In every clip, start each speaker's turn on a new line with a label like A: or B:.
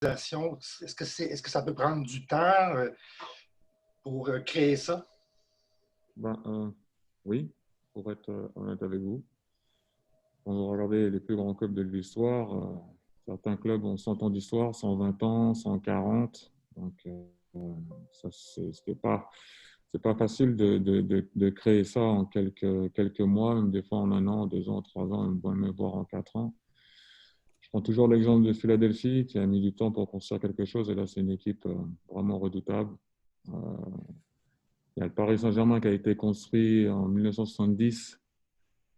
A: Est-ce que ça peut prendre du temps pour créer ça?
B: Oui, pour être honnête avec vous. Quand vous regardez les plus grands clubs de l'histoire, certains clubs ont 100 ans d'histoire, 120 ans, 140. Donc, ça, c'est pas facile de créer ça en quelques mois, même des fois en 1 an, 2 ans, 3 ans, même voire en 4 ans. Je prends toujours l'exemple de Philadelphie qui a mis du temps pour construire quelque chose et là, c'est une équipe vraiment redoutable. Euh, il y a le Paris Saint-Germain qui a été construit en 1970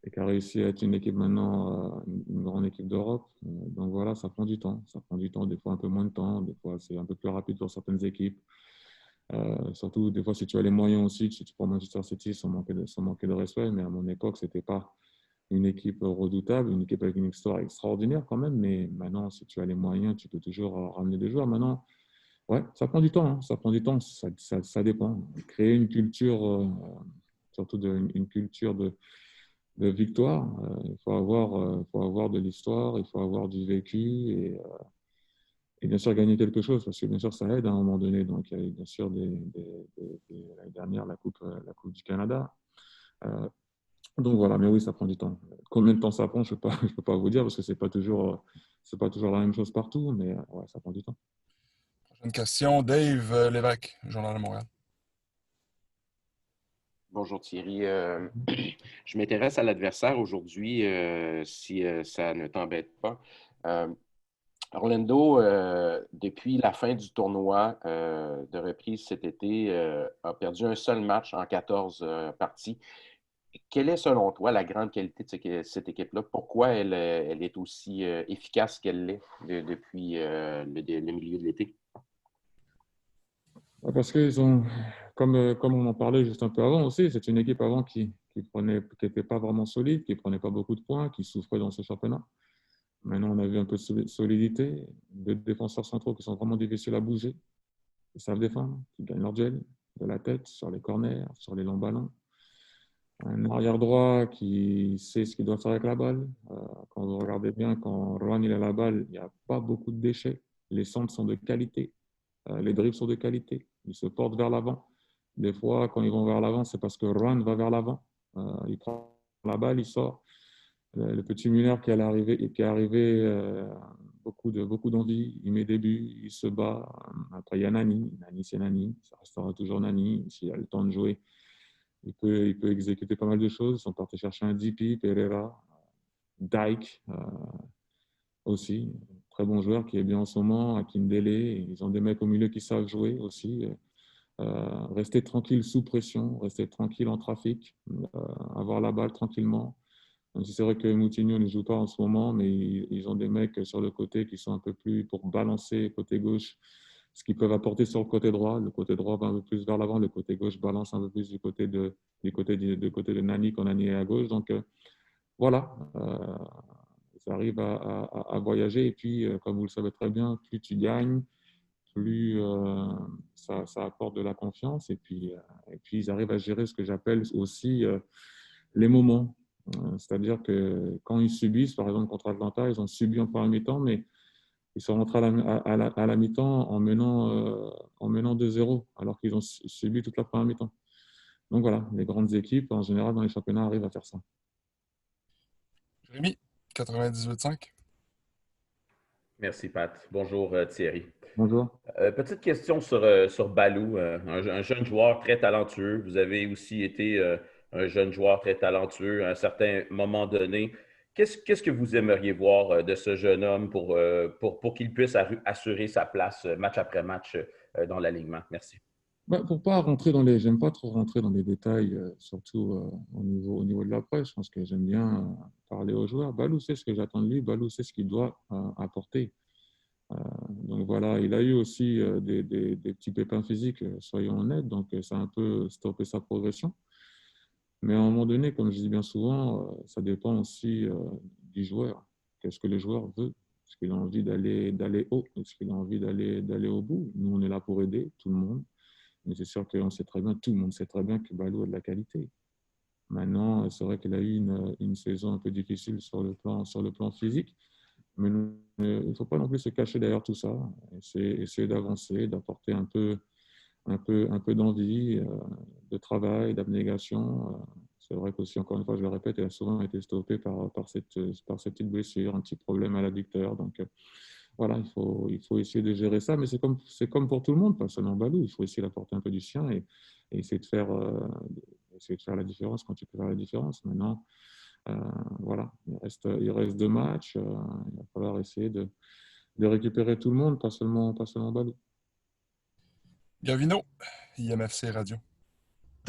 B: et qui a réussi à être une équipe maintenant, une grande équipe d'Europe. Donc voilà, ça prend du temps. Ça prend du temps, des fois un peu moins de temps, des fois c'est un peu plus rapide pour certaines équipes. Surtout, des fois, si tu as les moyens aussi, si tu prends Manchester City sans manquer de respect, mais à mon époque, ce n'était pas une équipe redoutable, une équipe avec une histoire extraordinaire quand même, mais maintenant, si tu as les moyens, tu peux toujours ramener des joueurs. Maintenant, ouais, ça prend du temps, hein, ça prend du temps, ça dépend. Créer une culture, surtout une culture de victoire, il faut avoir de l'histoire, il faut avoir du vécu et bien sûr gagner quelque chose, parce que bien sûr ça aide à un moment donné. Donc il y a eu bien sûr l'année dernière la coupe du Canada. Donc voilà, mais oui, ça prend du temps. Combien de temps ça prend, je je peux pas vous dire, parce que c'est pas toujours la même chose partout, mais ouais, ça prend du temps.
C: Prochaine question, Dave Lévesque, Journal de Montréal.
D: Bonjour Thierry. Je m'intéresse à l'adversaire aujourd'hui, si ça ne t'embête pas. Orlando, depuis la fin du tournoi de reprise cet été, a perdu un seul match en 14 parties. Quelle est, selon toi, la grande qualité de cette équipe-là? Pourquoi elle est aussi efficace qu'elle l'est depuis le milieu de l'été?
B: Ouais, parce qu'ils ont, comme on en parlait juste un peu avant aussi, c'est une équipe avant qui était pas vraiment solide, qui prenait pas beaucoup de points, qui souffrait dans ce championnat. Maintenant, on a vu un peu de solidité, deux défenseurs centraux qui sont vraiment difficiles à bouger, qui savent défendre, qui gagnent leur duel de la tête, sur les corners, sur les longs ballons. Un arrière droit qui sait ce qu'il doit faire avec la balle. Quand vous regardez bien, quand Rohan il a la balle, il n'y a pas beaucoup de déchets. Les centres sont de qualité. Les dribbles sont de qualité. Ils se portent vers l'avant. Des fois, quand ils vont vers l'avant, c'est parce que Rohan va vers l'avant. Il prend la balle, il sort. Le petit Muller qui est arrivé beaucoup d'envie. Il met des buts, il se bat. Après, il y a Nani. Nani, c'est Nani. Ça restera toujours Nani. S'il a le temps de jouer, il peut exécuter pas mal de choses. Ils sont partis chercher un DP, Pereira, Dyke aussi. Très bon joueur qui est bien en ce moment. Akindele. Ils ont des mecs au milieu qui savent jouer aussi. Rester tranquille sous pression, rester tranquille en trafic, avoir la balle tranquillement. Même si c'est vrai que Moutinho ne joue pas en ce moment, mais ils ont des mecs sur le côté qui sont un peu plus pour balancer côté gauche, ce qu'ils peuvent apporter sur le côté droit. Le côté droit va un peu plus vers l'avant, le côté gauche balance un peu plus du côté de Nani quand Nani est à gauche. Donc voilà, ça arrive à voyager. Et puis, comme vous le savez très bien, plus tu gagnes, plus ça apporte de la confiance. Et puis, ils arrivent à gérer ce que j'appelle aussi les moments. C'est-à-dire que quand ils subissent, par exemple contre Atlanta, ils ont subi en première mi-temps, mais ils sont rentrés à la mi-temps en menant 2-0, alors qu'ils ont subi toute la première mi-temps. Donc voilà, les grandes équipes, en général, dans les championnats, arrivent à faire ça.
C: Jérémy, 98.5.
E: Merci, Pat. Bonjour, Thierry.
B: Bonjour.
E: Petite question sur Balou, un jeune joueur très talentueux. Vous avez aussi été un jeune joueur très talentueux à un certain moment donné. Qu'est-ce que vous aimeriez voir de ce jeune homme pour qu'il puisse assurer sa place match après match dans l'alignement? Merci.
B: Pour pas rentrer j'aime pas trop rentrer dans les détails, surtout au niveau de la presse. Je pense que j'aime bien parler aux joueurs. Balou sait ce que j'attends de lui. Balou sait ce qu'il doit apporter. Donc voilà, il a eu aussi des petits pépins physiques, soyons honnêtes, donc ça a un peu stoppé sa progression. Mais à un moment donné, comme je dis bien souvent, ça dépend aussi du joueur. Qu'est-ce que le joueur veut? Est-ce qu'il a envie d'aller haut? Est-ce qu'il a envie d'aller au bout? Nous, on est là pour aider tout le monde. Mais c'est sûr qu'on sait très bien, tout le monde sait très bien que Balou a de la qualité. Maintenant, c'est vrai qu'il a eu une saison un peu difficile sur le plan physique. Mais il ne faut pas non plus se cacher derrière tout ça. Essayer d'avancer, d'apporter un peu d'envie, de travail, d'abnégation. C'est vrai qu'aussi, encore une fois, je le répète, il a souvent été stoppé par cette petite blessure, un petit problème à l'adducteur. Donc, voilà, il faut essayer de gérer ça. Mais c'est comme pour tout le monde, pas seulement Balou. Il faut essayer d'apporter un peu du sien et essayer de faire la différence quand tu peux faire la différence. Maintenant, voilà, il reste 2 matchs. Il va falloir essayer de récupérer tout le monde, pas seulement Balou.
C: Gavino, IMFC Radio.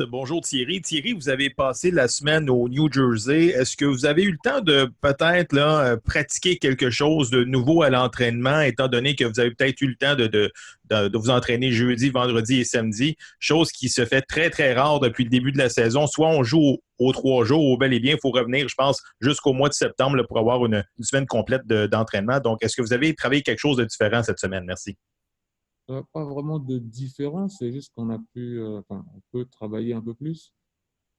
F: Bonjour Thierry. Thierry, vous avez passé la semaine au New Jersey. Est-ce que vous avez eu le temps de peut-être pratiquer quelque chose de nouveau à l'entraînement, étant donné que vous avez peut-être eu le temps de vous entraîner jeudi, vendredi et samedi, chose qui se fait très, très rare depuis le début de la saison. Soit on joue aux 3 jours, ou bel et bien, il faut revenir, je pense, jusqu'au mois de septembre là, pour avoir une semaine complète d'entraînement. Donc, est-ce que vous avez travaillé quelque chose de différent cette semaine? Merci.
B: Pas vraiment de différence, c'est juste qu'on on peut travailler un peu plus.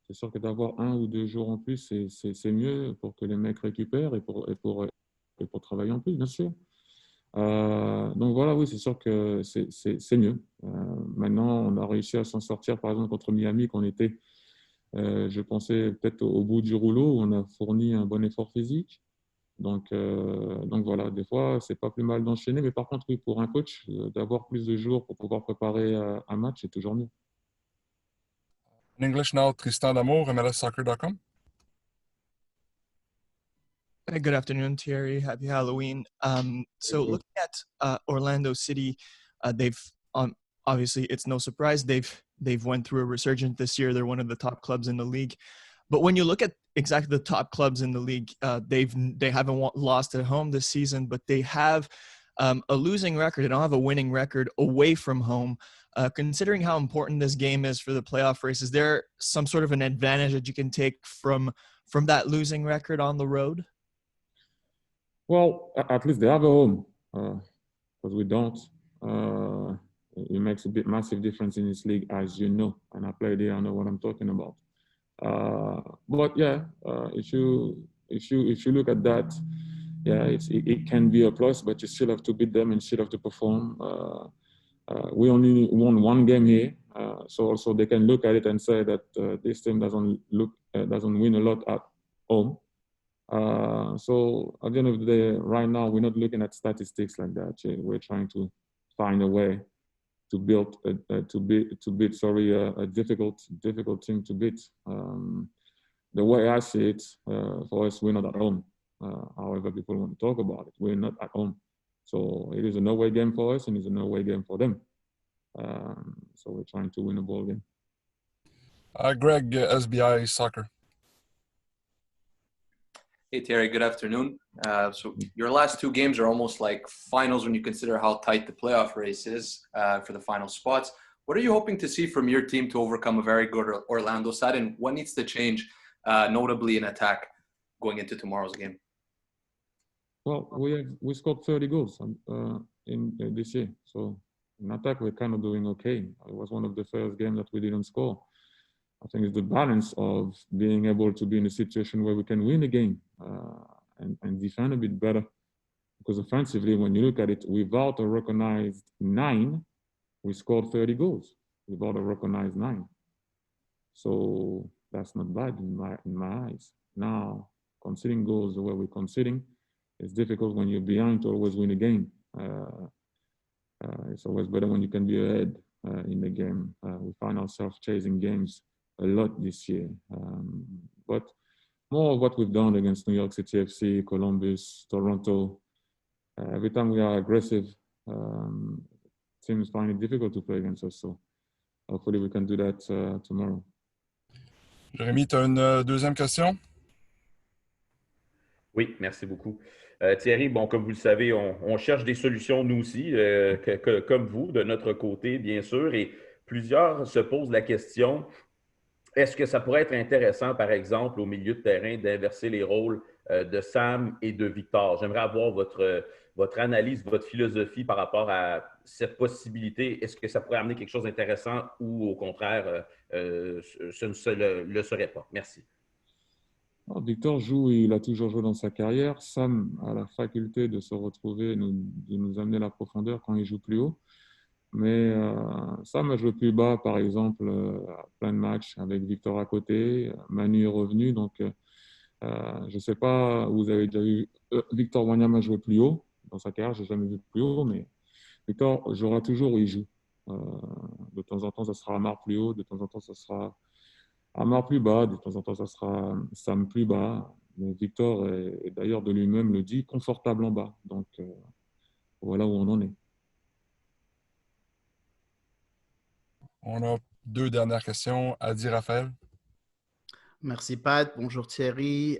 B: C'est sûr que d'avoir 1 ou 2 jours en plus, c'est mieux pour que les mecs récupèrent et pour travailler en plus, bien sûr. Donc voilà, oui, c'est sûr que c'est mieux. Maintenant, on a réussi à s'en sortir, par exemple, contre Miami, qu'on était, je pensais, peut-être au bout du rouleau, où on a fourni un bon effort physique. Donc voilà, des fois, c'est pas plus mal d'enchaîner. Mais par contre, oui, pour un coach, d'avoir plus de jours pour pouvoir préparer un match, c'est toujours mieux.
C: In English now, Tristan D'Amour, MLSsoccer.com.
G: Hey, good afternoon, Thierry. Happy Halloween. So looking at Orlando City, they've obviously it's no surprise they've went through a resurgence this year. They're one of the top clubs in the league. But when you look at exactly the top clubs in the league, they haven't lost at home this season, but they have a losing record. They don't have a winning record away from home. Considering how important this game is for the playoff race, is there some sort of an advantage that you can take from that losing record on the road?
B: Well, at least they have a home, because we don't. It makes a massive difference in this league, as you know. And I played here, I know what I'm talking about. But yeah, if you look at that, yeah, it can be a plus, but you still have to beat them and still have to perform. We only won 1 game here, so also they can look at it and say that this team doesn't win a lot at home. So at the end of the day, right now we're not looking at statistics like that. We're trying to find a way to beat a difficult team to beat. The way I see it, for us, we're not at home. However people want to talk about it, we're not at home. So it is a no-way game for us and it's a no-way game for them. So we're trying to win a ball game.
C: Greg, SBI Soccer.
H: Hey, Terry, good afternoon. So your last 2 games are almost like finals when you consider how tight the playoff race is for the final spots. What are you hoping to see from your team to overcome a very good Orlando side, and what needs to change, notably in attack, going into tomorrow's game?
B: Well, we scored 30 goals in this year. So in attack, we're kind of doing okay. It was one of the first games that we didn't score. I think it's the balance of being able to be in a situation where we can win a game and defend a bit better. Because offensively, when you look at it, without a recognized 9, we scored 30 goals. Without a recognized 9. So that's not bad in my eyes. Now, conceding goals the way we're conceding, it's difficult when you're behind to always win a game. It's always better when you can be ahead in the game. We find ourselves chasing games a lot this year. But more of what we've done against New York City FC, Columbus, Toronto, every time we are aggressive, teams find it difficult to play against us. So hopefully we can do that tomorrow.
C: Jérémy, tu as une deuxième question?
E: Oui, merci beaucoup. Thierry, bon, comme vous le savez, on cherche des solutions, nous aussi, comme vous, de notre côté, bien sûr, et plusieurs se posent la question, est-ce que ça pourrait être intéressant, par exemple, au milieu de terrain, d'inverser les rôles de Sam et de Victor? J'aimerais avoir votre analyse, votre philosophie par rapport à cette possibilité. Est-ce que ça pourrait amener quelque chose d'intéressant ou, au contraire, ce ne le serait pas? Merci.
B: Alors, Victor joue, il a toujours joué dans sa carrière. Sam a la faculté de se retrouver, de nous amener la profondeur quand il joue plus haut. Mais Sam a joué plus bas, par exemple, à plein de matchs avec Victor à côté. Manu est revenu, donc je ne sais pas, vous avez déjà vu Victor Wanyama jouer plus haut dans sa carrière, je n'ai jamais vu plus haut, mais Victor jouera toujours où il joue. Euh, de temps en temps, ça sera Amar plus haut, de temps en temps, ça sera Amar plus bas, de temps en temps, ça sera Sam plus bas. Mais Victor, et d'ailleurs de lui-même le dit, confortable en bas. Donc voilà où on en est.
C: On a 2 dernières questions. Adi Raphaël.
I: Merci Pat, bonjour Thierry.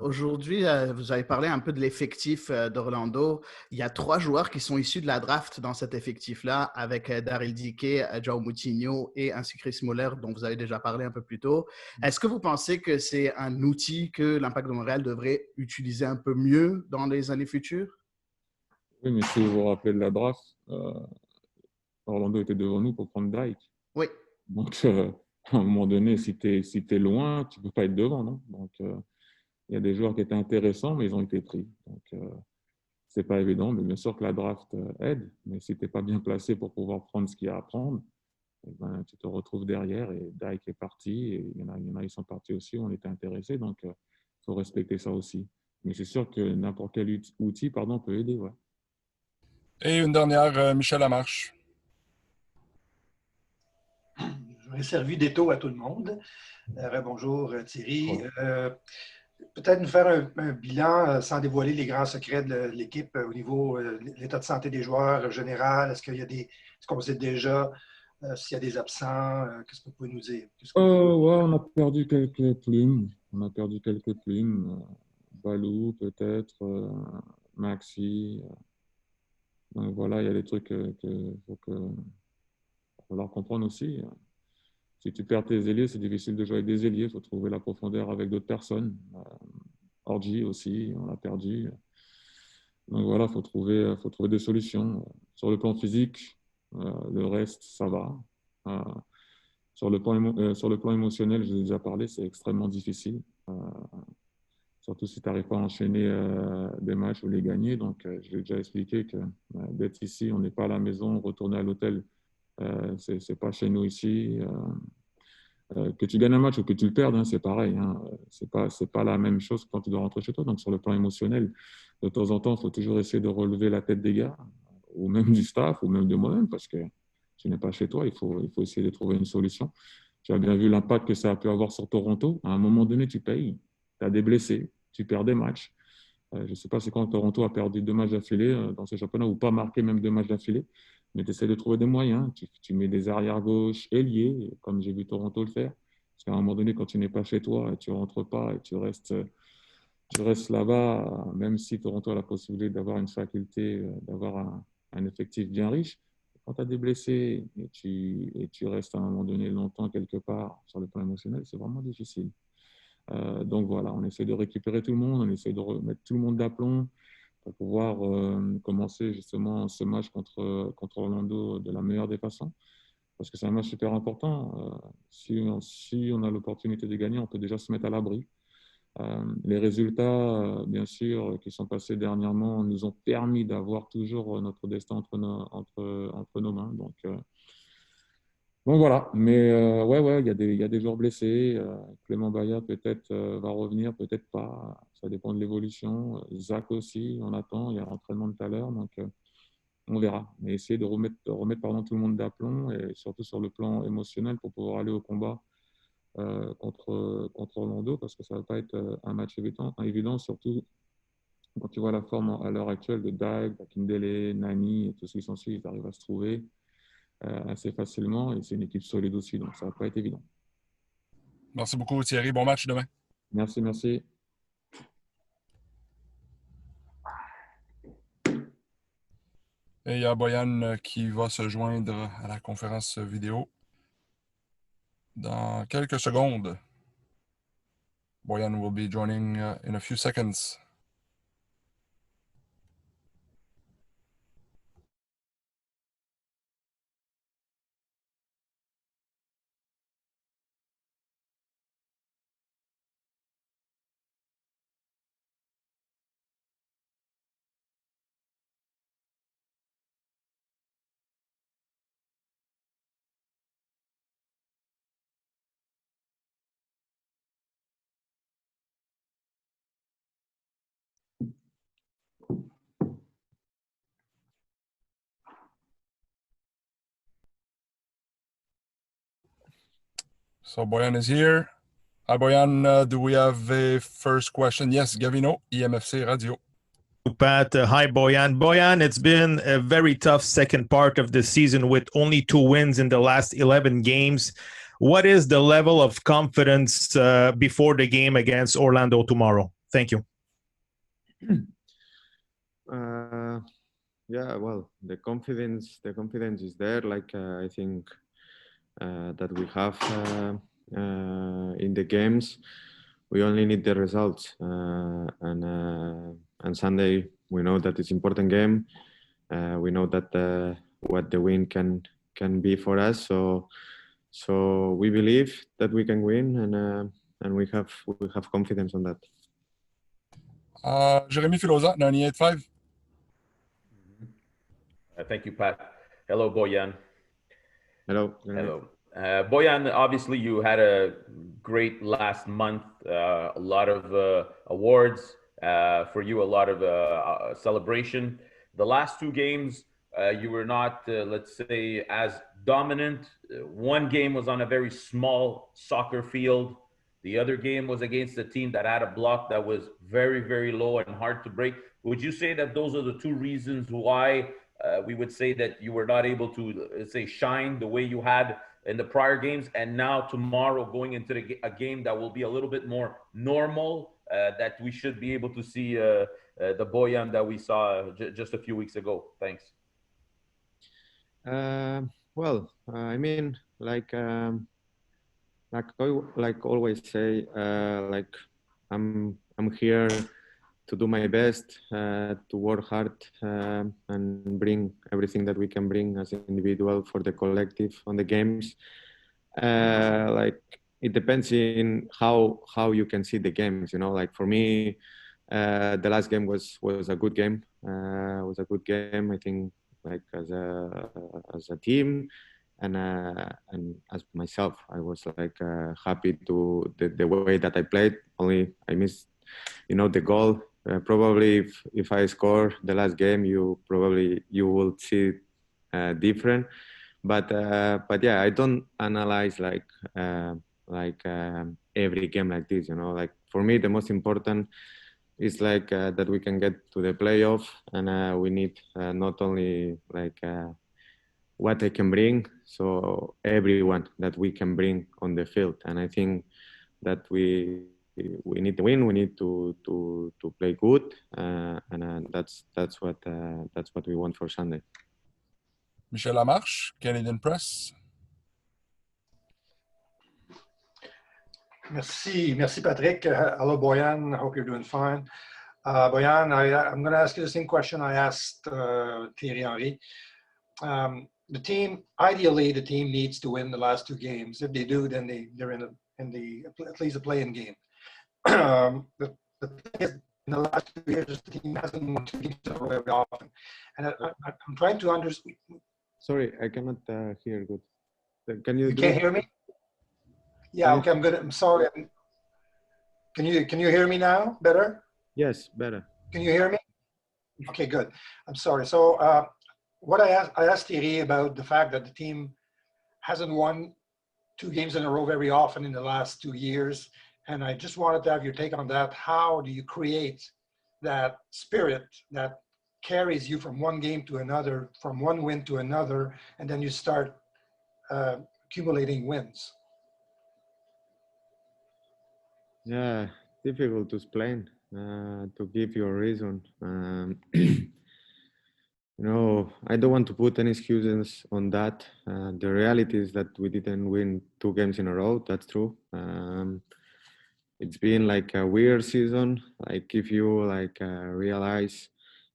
I: Aujourd'hui, vous avez parlé un peu de l'effectif d'Orlando. Il y a 3 joueurs qui sont issus de la draft dans cet effectif-là, avec Daryl Dike, João Moutinho et ainsi Chris Muller, dont vous avez déjà parlé un peu plus tôt. Est-ce que vous pensez que c'est un outil que l'Impact de Montréal devrait utiliser un peu mieux dans les années futures?
B: Oui, mais si vous vous rappelez de la draft, Orlando était devant nous pour prendre Dyke.
I: Oui.
B: Donc, à un moment donné, si tu es loin, tu ne peux pas être devant. Non. Donc, il y a des joueurs qui étaient intéressants, mais ils ont été pris. Donc, ce n'est pas évident. Mais bien sûr que la draft aide. Mais si tu n'es pas bien placé pour pouvoir prendre ce qu'il y a à prendre, eh ben, tu te retrouves derrière. Et Dyke est parti. Et il y en a, ils sont partis aussi. On était intéressés. Donc, il faut respecter ça aussi. Mais c'est sûr que n'importe quel outil peut aider. Ouais.
C: Et une dernière, Michel Lamarche.
A: J'aurais servi d'étau à tout le monde. Bonjour Thierry. Peut-être nous faire un bilan sans dévoiler les grands secrets de l'équipe au niveau de l'état de santé des joueurs général. Est-ce qu'on sait déjà s'il y a des absents? Qu'est-ce que vous pouvez nous dire?
B: Ouais, on a perdu quelques plumes. Balou, peut-être, Maxi. Donc voilà, il y a des trucs qu'il faut leur comprendre aussi. Si tu perds tes ailiers, c'est difficile de jouer avec des ailiers. Il faut trouver la profondeur avec d'autres personnes. Orji aussi, on l'a perdu. Donc voilà, il faut trouver des solutions. Sur le plan physique, le reste, ça va. Sur le plan émotionnel, je l'ai déjà parlé, c'est extrêmement difficile. Surtout si tu n'arrives pas à enchaîner des matchs ou les gagner. Donc, je l'ai déjà expliqué que d'être ici, on n'est pas à la maison, retourner à l'hôtel, c'est pas chez nous ici. Que tu gagnes un match ou que tu le perdes, hein, c'est pareil. Hein. C'est pas la même chose quand tu dois rentrer chez toi. Donc, sur le plan émotionnel, de temps en temps, il faut toujours essayer de relever la tête des gars, ou même du staff, ou même de moi-même, parce que tu n'es pas chez toi. Il faut essayer de trouver une solution. Tu as bien vu l'impact que ça a pu avoir sur Toronto. À un moment donné, tu payes. Tu as des blessés, tu perds des matchs. Je ne sais pas c'est quand Toronto a perdu 2 matchs d'affilée dans ce championnat, ou pas marqué même 2 matchs d'affilée. Mais tu essaies de trouver des moyens. Tu mets des arrière-gauches ailiers, comme j'ai vu Toronto le faire. Parce qu'à un moment donné, quand tu n'es pas chez toi, et tu ne rentres pas et tu restes là-bas, même si Toronto a la possibilité d'avoir une faculté, d'avoir un effectif bien riche, quand tu as des blessés et tu restes à un moment donné longtemps quelque part sur le plan émotionnel, c'est vraiment difficile. Donc voilà, on essaie de récupérer tout le monde, on essaie de remettre tout le monde d'aplomb pour pouvoir commencer justement ce match contre Orlando de la meilleure des façons. Parce que c'est un match super important. Si on a l'opportunité de gagner, on peut déjà se mettre à l'abri. Les résultats, bien sûr, qui sont passés dernièrement, nous ont permis d'avoir toujours notre destin entre nos mains. Donc voilà, mais ouais, il y a des joueurs blessés. Clément Baya peut-être va revenir, peut-être pas. Ça dépend de l'évolution. Zach aussi, on attend. Il y a l'entraînement de tout à l'heure, donc on verra. Mais essayer de remettre pardon, tout le monde d'aplomb et surtout sur le plan émotionnel pour pouvoir aller au combat contre Orlando, parce que ça ne va pas être un match évident, surtout quand tu vois la forme à l'heure actuelle de Dag, Akindele, Nani et tout ce qui s'ensuit, ils arrivent à se trouver assez facilement et c'est une équipe solide aussi, donc ça ne va pas être évident.
C: Merci beaucoup, Thierry. Bon match demain.
B: Merci.
C: Et il y a Boyan qui va se joindre à la conférence vidéo dans quelques secondes. Boyan will be joining in a few seconds. So Boyan is here. Hi, Boyan. Do we have a first question? Yes, Gavino, EMFC Radio.
F: Pat, hi, Boyan. Boyan, it's been a very tough second part of the season with only 2 wins in the last 11 games. What is the level of confidence before the game against Orlando tomorrow? Thank you.
B: Yeah, well, the confidence is there. Like I think that we have in the games. We only need the results, and Sunday we know that it's important game. We know that what the win can be for us. So we believe that we can win, and we have confidence on that.
C: Jérémy Filosa, 98.5.
E: Thank you, Pat. Hello, Boyan.
B: Hello.
E: Hello. Boyan, obviously you had a great last month, a lot of awards for you, a lot of celebration. The last 2 games, you were not, let's say, as dominant. One game was on a very small soccer field. The other game was against a team that had a block that was very, very low and hard to break. Would you say that those are the 2 reasons why we would say that you were not able to, let's say, shine the way you had in the prior games, and now tomorrow going into a game that will be a little bit more normal, that we should be able to see the Boyan that we saw just a few weeks ago? Thanks.
B: Well, I mean, like always say, like I'm here to do my best, to work hard, and bring everything that we can bring as an individual for the collective on the games. Like it depends in how you can see the games. You know, like for me, the last game was a good game. Was a good game. I think, like as a team, and as myself, I was like happy to the way that I played. Only I missed, the goal. Probably if I score the last game, you will see different. But yeah, I don't analyze like every game like this. Like for me, the most important is like that we can get to the playoff, and we need not only like what I can bring, so everyone that we can bring on the field. And I think that we need to win. We need to play good, and that's what we want for Sunday.
C: Michel Lamarche, Canadian Press.
A: Merci Patrick. Hello Boyan, I hope you're doing fine. Boyan, I'm going to ask you the same question I asked Thierry Henry. Ideally, the team needs to win the last 2 games. If they do, then they're in at least a play-in game. The thing is, in the last 2 years, the team hasn't won 2 games in a row very often. And I'm trying to understand.
B: Sorry, I cannot hear good.
A: You can't hear me? Yeah, okay, I'm good. I'm sorry. Can you hear me now better?
B: Yes, better.
A: Can you hear me? Okay, good. I'm sorry. So what I asked Thierry about the fact that the team hasn't won 2 games in a row very often in the last 2 years. And I just wanted to have your take on that. How do you create that spirit that carries you from one game to another, from one win to another, and then you start accumulating wins?
B: Yeah, difficult to explain, to give you a reason. I don't want to put any excuses on that. The reality is that we didn't win 2 games in a row. That's true. It's been like a weird season. Like if you realize,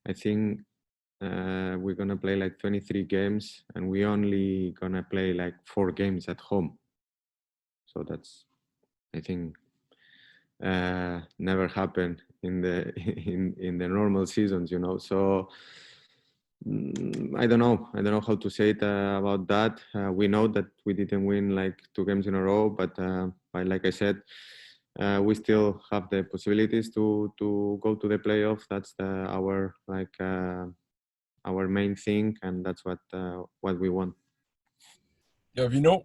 B: I think we're gonna play like 23 games, and we only gonna play like 4 games at home. So that's, I think, never happened in the in the normal seasons. So I don't know how to say it about that. We know that we didn't win like 2 games in a row, but like I said, we still have the possibilities to go to the playoff. That's our main thing, and that's what we want.
C: Gavino.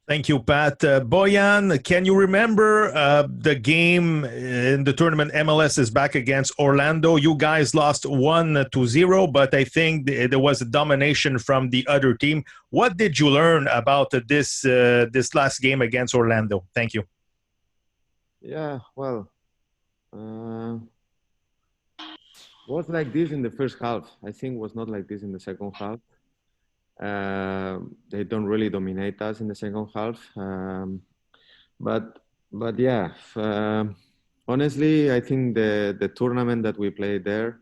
F: Thank you, Pat. Boyan, can you remember the game in the tournament MLS is back against Orlando? You guys lost 1-0, but I think there was a domination from the other team. What did you learn about this last game against Orlando? Thank you.
B: Yeah, well, was like this in the first half. I think it was not like this in the second half. They don't really dominate us in the second half. But yeah, honestly, I think the tournament that we played there,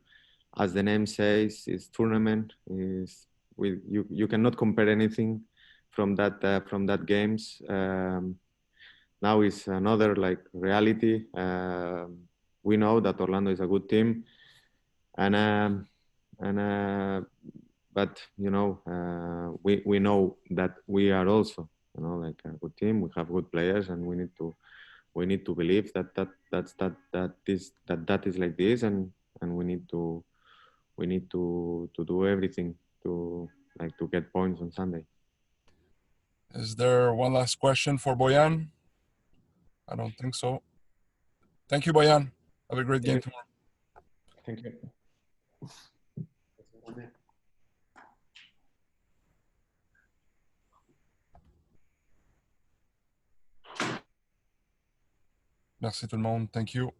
B: as the name says, is tournament. You cannot compare anything from that games. Now it's another like reality. We know that Orlando is a good team, but we know that we are also like a good team. We have good players, and we need to believe that is like this, and we need to do everything to get points on Sunday.
C: Is there one last question for Boyan? I don't think so. Thank you, Boyan. Have a great game tomorrow.
B: Thank you.
C: Merci tout le monde. Thank you.